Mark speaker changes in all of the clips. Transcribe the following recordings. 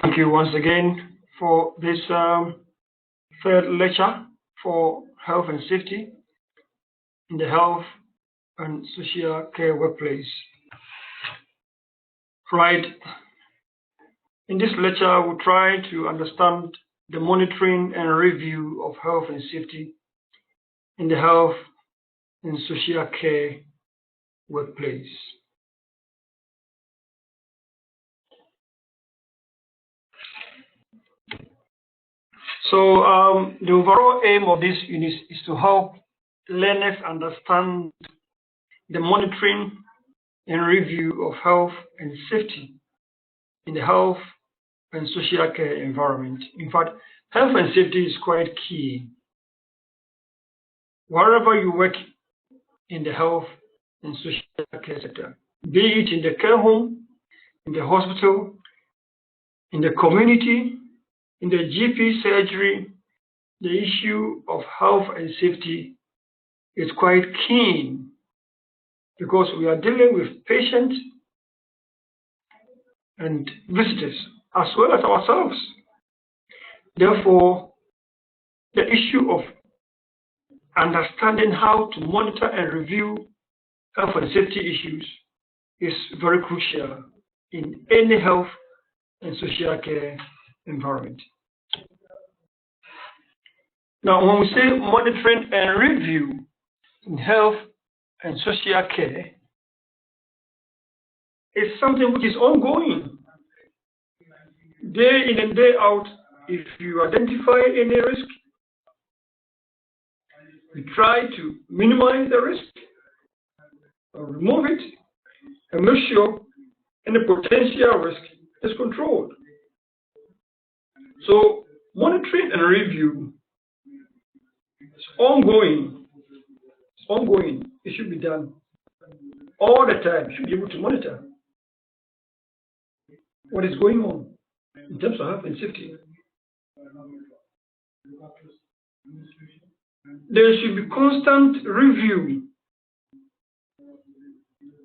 Speaker 1: Thank you once again for this third lecture for health and safety in the health and social care workplace. Right. In this lecture, we'll try to understand the monitoring and review of health and safety in the health and social care workplace. So the overall aim of this unit is to help learners understand the monitoring and review of health and safety in the health and social care environment. In fact, health and safety is quite key. Wherever you work in the health and social care sector, be it in the care home, in the hospital, in the community, in the GP surgery, the issue of health and safety is quite keen because we are dealing with patients and visitors as well as ourselves. Therefore, the issue of understanding how to monitor and review health and safety issues is very crucial in any health and social care environment. Now, when we say monitoring and review in health and social care, it's something which is ongoing. Day in and day out, if you identify any risk, we try to minimize the risk or remove it and make sure any potential risk is controlled. So monitoring and review is ongoing. It's ongoing. It should be done all the time. You should be able to monitor what is going on in terms of health and safety. There should be constant review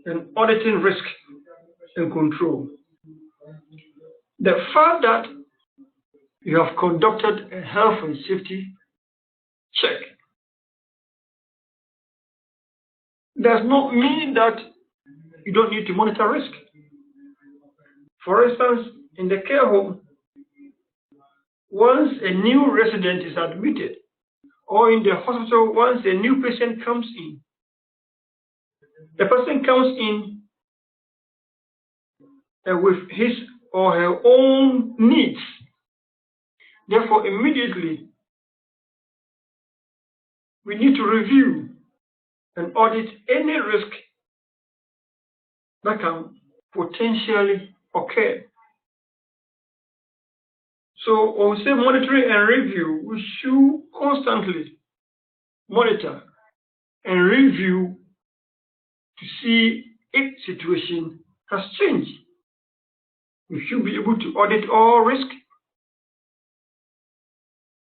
Speaker 1: and auditing risk and control. The fact that you have conducted a health and safety check does not mean that you don't need to monitor risk. For instance, in the care home, once a new resident is admitted, or in the hospital, once a new patient comes in, the person comes in with his or her own needs. Therefore, immediately, we need to review and audit any risk that can potentially occur. So when we say monitoring and review, we should constantly monitor and review to see if situation has changed. We should be able to audit all risk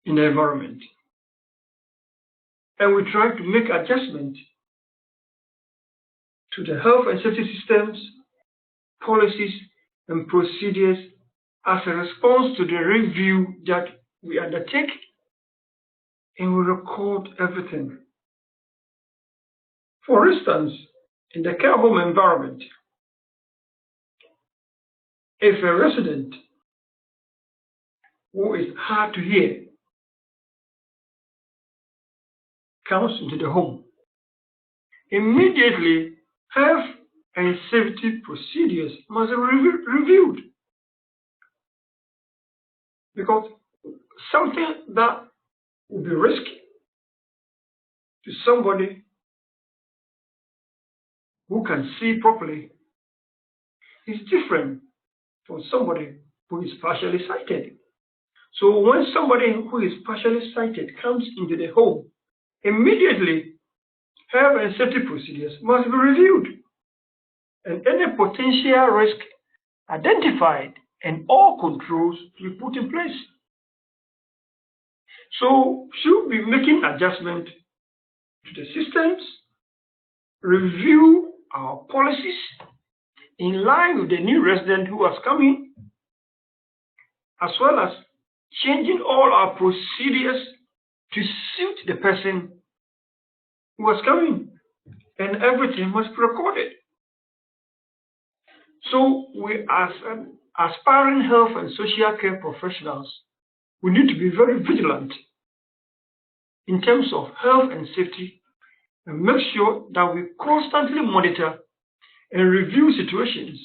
Speaker 1: in the environment. And we try to make adjustments to the health and safety systems, policies, and procedures as a response to the review that we undertake, and we record everything. For instance, in the care home environment, if a resident who is hard to hear comes into the home, immediately health and safety procedures must be reviewed. Because something that would be risky to somebody who can see properly is different from somebody who is partially sighted. So when somebody who is partially sighted comes into the home, immediately health and safety procedures must be reviewed, and any potential risk identified and all controls to be put in place. So should be making adjustment to the systems, review our policies in line with the new resident who has come in, as well as changing all our procedures to suit the person who was coming, and everything must be recorded. So we, as aspiring health and social care professionals, we need to be very vigilant in terms of health and safety, and make sure that we constantly monitor and review situations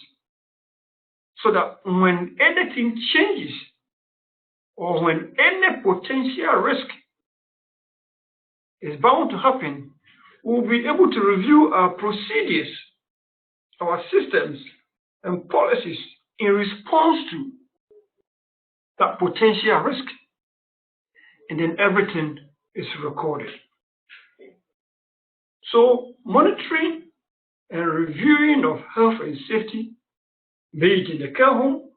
Speaker 1: so that when anything changes or when any potential risk is bound to happen, we'll be able to review our procedures, our systems, and policies in response to that potential risk, and then everything is recorded. So monitoring and reviewing of health and safety, be it in the care home,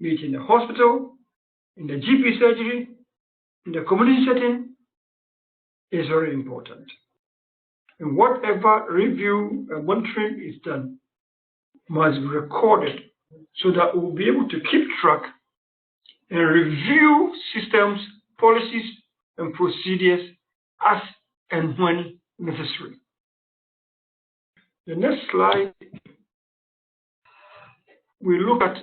Speaker 1: be it in the hospital, in the GP surgery, in the community setting, is very important. And whatever review and monitoring is done must be recorded so that we'll be able to keep track and review systems, policies, and procedures as and when necessary. The next slide, we look at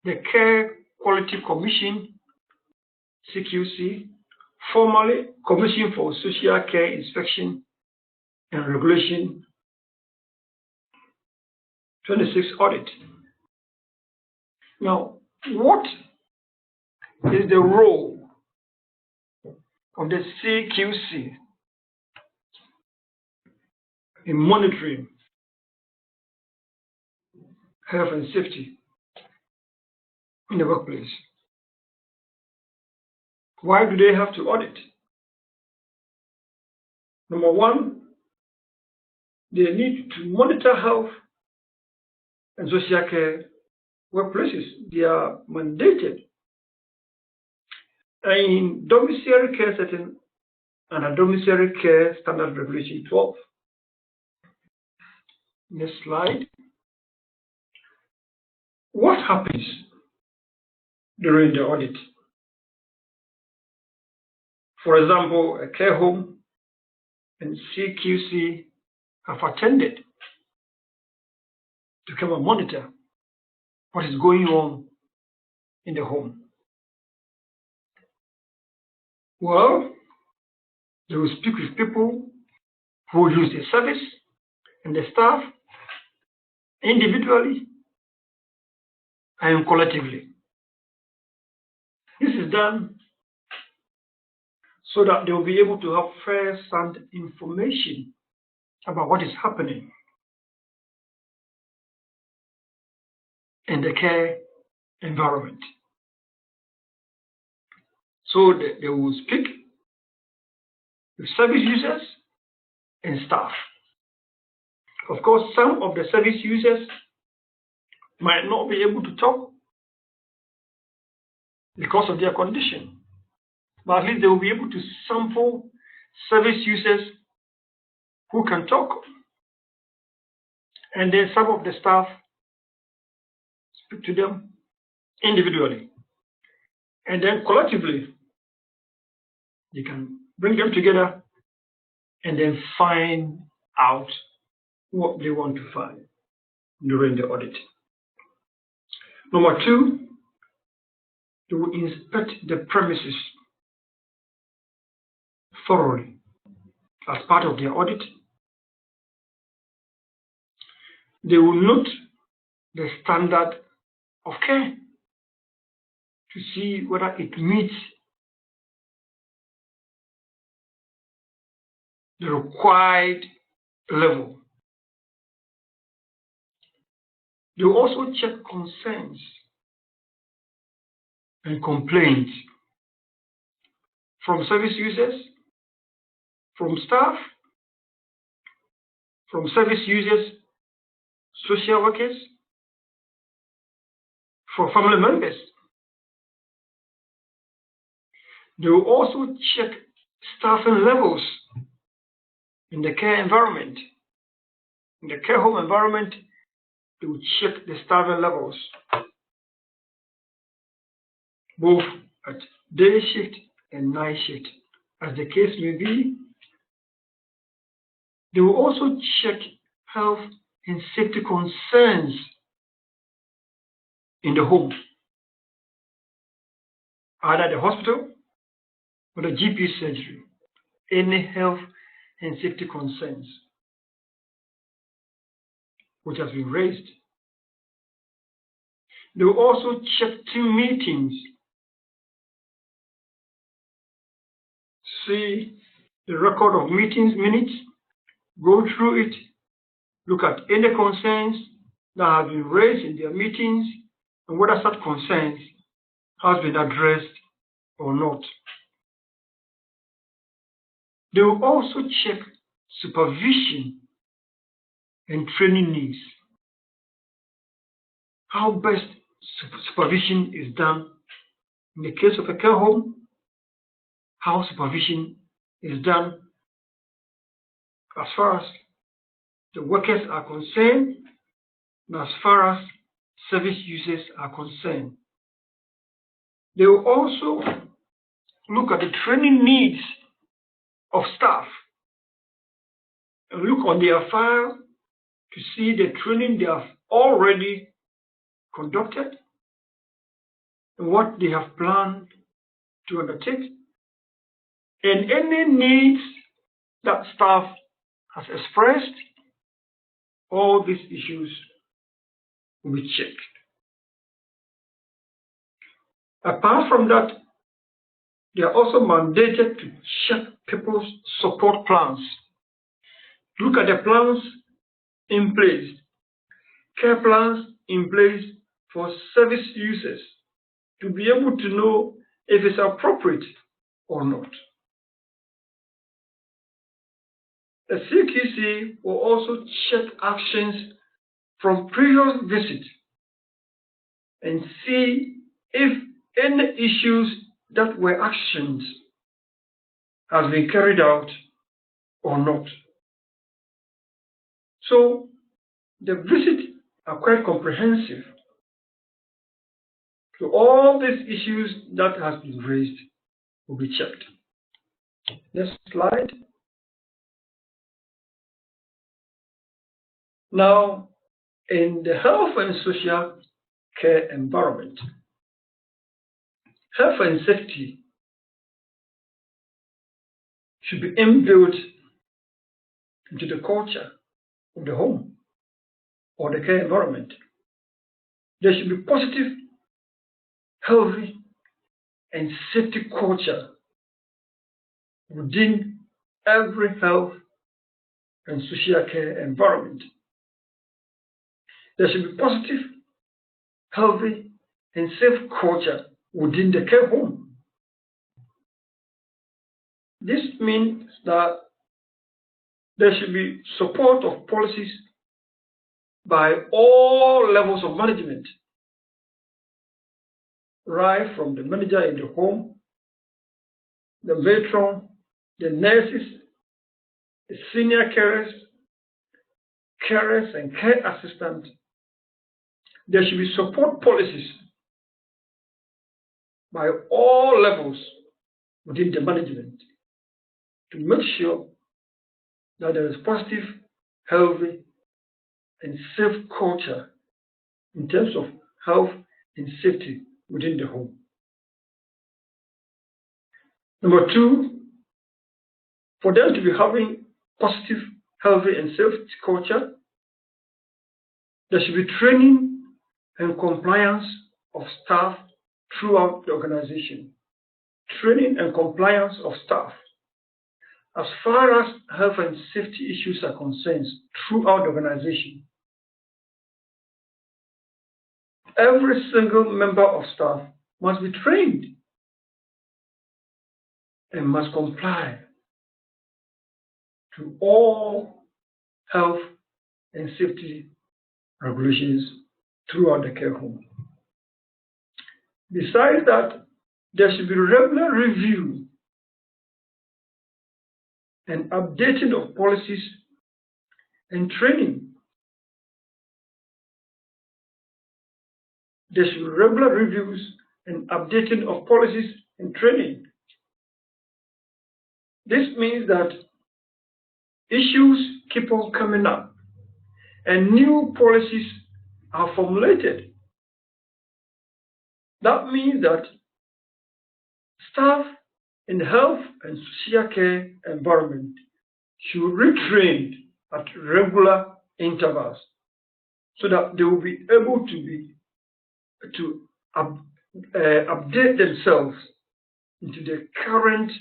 Speaker 1: the Care Quality Commission, CQC, formerly Commission for Social Care Inspection and Regulation 26 Audit. Now, what is the role of the CQC in monitoring health and safety in the workplace? Why do they have to audit? Number one, they need to monitor health and social care workplaces. They are mandated in domiciliary care setting and a domiciliary care standard regulation 12. Next slide. What happens during the audit? For example, a care home and CQC have attended to come and monitor what is going on in the home. Well, they will speak with people who use the service and the staff individually and collectively. This is done so that they will be able to have first-hand information about what is happening in the care environment. So they will speak with service users and staff. Of course, some of the service users might not be able to talk because of their condition, but at least they will be able to sample service users who can talk, and then some of the staff speak to them individually, and then collectively they can bring them together and then find out what they want to find during the audit. Number two, they will inspect the premises thoroughly as part of their audit. They will note the standard of care to see whether it meets the required level. They will also check concerns and complaints from service users, from staff, from service users, social workers, for family members. They will also check staffing levels in the care environment. In the care home environment, they will check the staffing levels. both at day shift and night shift, as the case may be. They will also check health and safety concerns in the home, either the hospital or the GP surgery, any health and safety concerns which has been raised. They will also check team meetings, see the record of meetings minutes, go through it, look at any concerns that have been raised in their meetings and whether such concerns has been addressed or not. They will also check supervision and training needs. How best supervision is done in the case of a care home, how supervision is done as far as the workers are concerned, and as far as service users are concerned. They will also look at the training needs of staff and look on their file to see the training they have already conducted and what they have planned to undertake, and any needs that staff has expressed. All these issues will be checked. Apart from that, they are also mandated to check people's support plans. Look at the plans in place, care plans in place for service users to be able to know if it's appropriate or not. The CQC will also check actions from previous visits and see if any issues that were actioned has been carried out or not. So the visits are quite comprehensive. So all these issues that has been raised will be checked. Next slide. Now, in the health and social care environment, health and safety should be inbuilt into the culture of the home or the care environment. There should be positive, healthy, and safety culture within every health and social care environment. There should be positive, healthy, and safe culture within the care home. This means that there should be support of policies by all levels of management, right from the manager in the home, the matron, the nurses, the senior carers and care assistants. There should be support policies by all levels within the management to make sure that there is positive, healthy, and safe culture in terms of health and safety within the home. Number two, for them to be having positive, healthy, and safe culture, there should be training and compliance of staff throughout the organization. Training and compliance of staff as far as health and safety issues are concerned throughout the organization. Every single member of staff must be trained and must comply to all health and safety regulations throughout the care home. Besides that, there should be regular review and updating of policies and training. There should be regular reviews and updating of policies and training. This means that issues keep on coming up and new policies are formulated. That means that staff in health and social care environment should retrain at regular intervals so that they will be able to update themselves into the current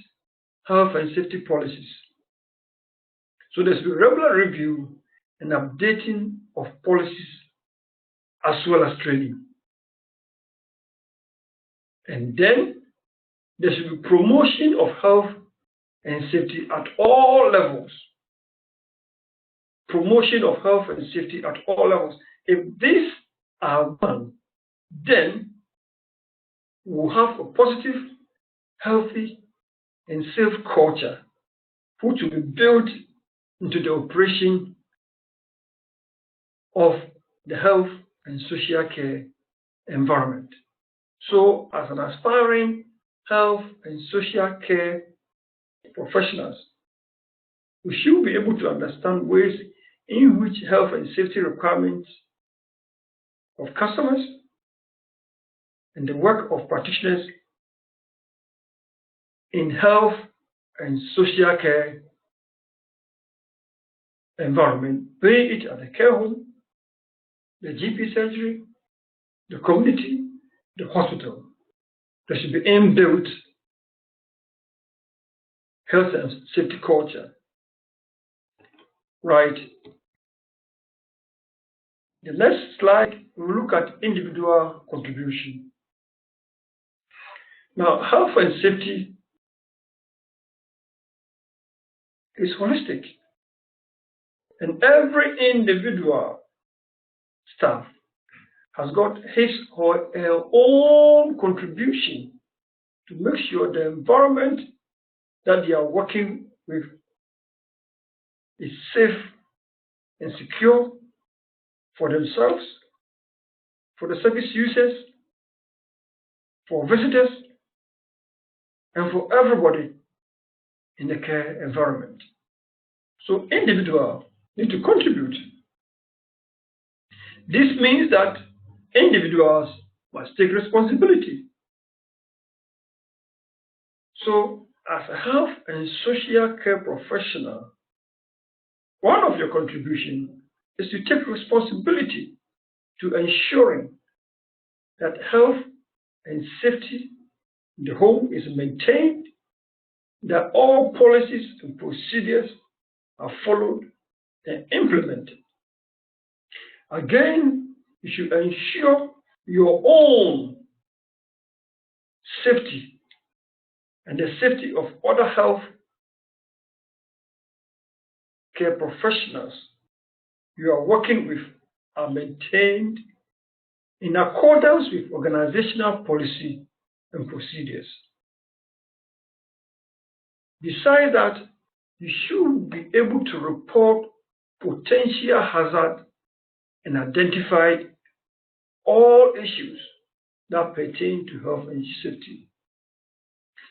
Speaker 1: health and safety policies. So there's a regular review and updating of policies as well as training. And then there should be promotion of health and safety at all levels. Promotion of health and safety at all levels. If these are done, then we'll have a positive, healthy, and safe culture which will be built into the operation of the health and social care environment. So, as an aspiring health and social care professionals, we should be able to understand ways in which health and safety requirements of customers and the work of practitioners in health and social care environment, be it at the care home, the GP surgery, the community, the hospital. There should be inbuilt health and safety culture. Right. The next slide, we'll look at individual contribution. Now, health and safety is holistic, and every individual staff has got his or her own contribution to make sure the environment that they are working with is safe and secure for themselves, for the service users, for visitors, and for everybody in the care environment. So individuals need to contribute. This means that individuals must take responsibility. So, as a health and social care professional, one of your contributions is to take responsibility to ensuring that health and safety in the home is maintained, that all policies and procedures are followed and implemented. Again, you should ensure your own safety and the safety of other health care professionals you are working with are maintained in accordance with organizational policy and procedures. Besides that, you should be able to report potential hazard and identify all issues that pertain to health and safety.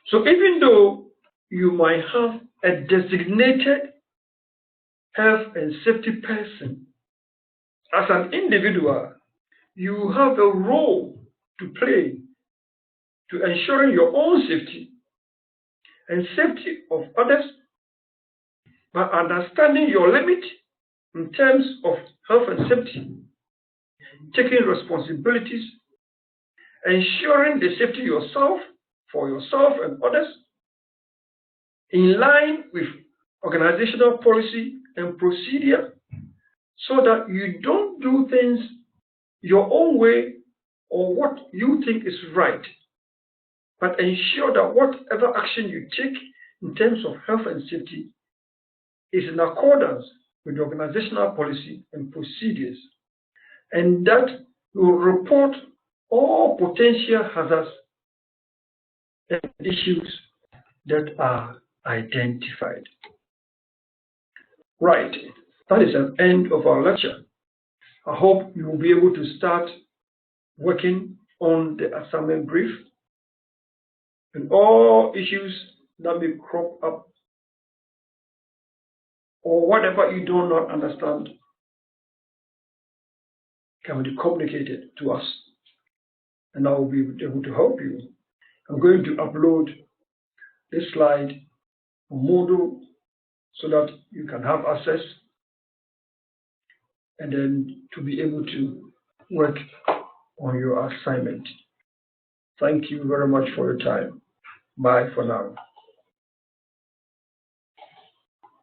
Speaker 1: So even though you might have a designated health and safety person, as an individual, you have a role to play to ensuring your own safety and safety of others by understanding your limit in terms of health and safety, taking responsibilities, ensuring the safety for yourself and others, in line with organizational policy and procedure, so that you don't do things your own way or what you think is right, but ensure that whatever action you take in terms of health and safety is in accordance with the organizational policy and procedures, and that you will report all potential hazards and issues that are identified. Right, that is the end of our lecture. I hope you will be able to start working on the assignment brief And all issues that may crop up or whatever you do not understand can be communicated to us, and I will be able to help you. I'm going to upload this slide on Moodle so that you can have access and then to be able to work on your assignment. Thank you very much for your time. Bye for now.